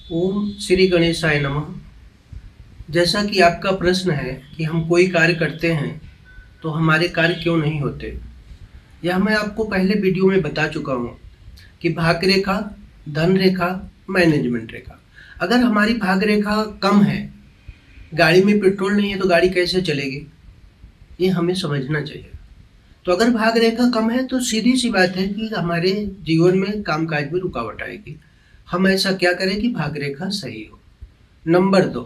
ओम श्री गणेशाय नमः। जैसा कि आपका प्रश्न है कि हम कोई कार्य करते हैं तो हमारे कार्य क्यों नहीं होते, यह मैं आपको पहले वीडियो में बता चुका हूँ कि भाग्य रेखा, धन रेखा, मैनेजमेंट रेखा। अगर हमारी भाग्य रेखा कम है, गाड़ी में पेट्रोल नहीं है तो गाड़ी कैसे चलेगी, ये हमें समझना चाहिए। तो अगर भाग्य रेखा कम है तो सीधी सी बात है कि हमारे जीवन में कामकाज में रुकावट आएगी। हम ऐसा क्या करें कि भाग्य रेखा सही हो। नंबर 2,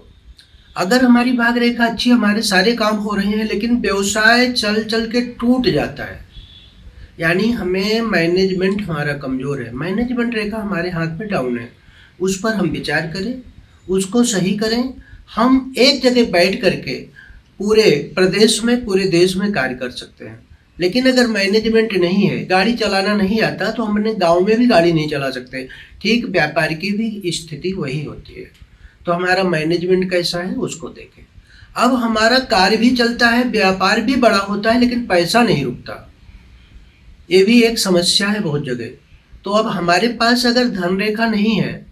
अगर हमारी भाग्य रेखा अच्छी, हमारे सारे काम हो रहे हैं लेकिन व्यवसाय चल चल के टूट जाता है, यानी हमें मैनेजमेंट हमारा कमज़ोर है, मैनेजमेंट रेखा हमारे हाथ में डाउन है, उस पर हम विचार करें, उसको सही करें। हम एक जगह बैठ करके पूरे प्रदेश में, पूरे देश में कार्य कर सकते हैं। लेकिन अगर मैनेजमेंट नहीं है, गाड़ी चलाना नहीं आता, तो हम अपने गाँव में भी गाड़ी नहीं चला सकते। ठीक व्यापार की भी स्थिति वही होती है। तो हमारा मैनेजमेंट कैसा है उसको देखें। अब हमारा कार्य भी चलता है, व्यापार भी बड़ा होता है, लेकिन पैसा नहीं रुकता, ये भी एक समस्या है बहुत जगह। तो अब हमारे पास अगर धन रेखा नहीं है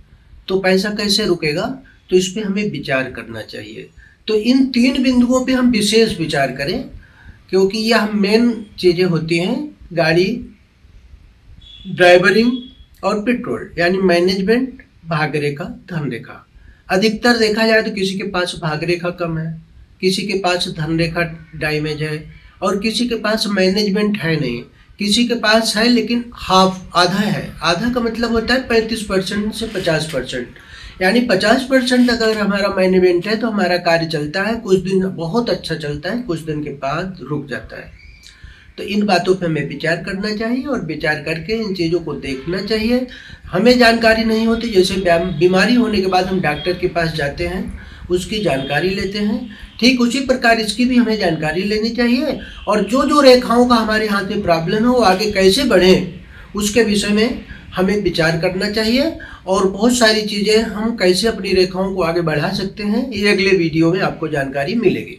तो पैसा कैसे रुकेगा, तो इस पे हमें विचार करना चाहिए। तो इन 3 बिंदुओं पे हम विशेष विचार करें, क्योंकि यह मेन चीज़ें होती हैं, गाड़ी, ड्राइवरिंग और पेट्रोल, यानी मैनेजमेंट, भाग्य रेखा, धन रेखा। अधिकतर देखा जाए तो किसी के पास भाग्य रेखा कम है, किसी के पास धन रेखा डैमेज है, और किसी के पास मैनेजमेंट है नहीं, किसी के पास है लेकिन हाफ, आधा है। आधा का मतलब होता है 35% से 50%, यानी 50% अगर हमारा मैनेजमेंट है तो हमारा कार्य चलता है, कुछ दिन बहुत अच्छा चलता है, कुछ दिन के बाद रुक जाता है। तो इन बातों पे हमें विचार करना चाहिए और विचार करके इन चीज़ों को देखना चाहिए। हमें जानकारी नहीं होती, जैसे बीमारी होने के बाद हम डॉक्टर के पास जाते हैं, उसकी जानकारी लेते हैं, ठीक उसी प्रकार इसकी भी हमें जानकारी लेनी चाहिए। और जो जो रेखाओं का हमारे हाथ में प्रॉब्लम है वो आगे कैसे बढ़ें, उसके विषय में हमें विचार करना चाहिए। और बहुत सारी चीज़ें हम कैसे अपनी रेखाओं को आगे बढ़ा सकते हैं, ये अगले वीडियो में आपको जानकारी मिलेगी।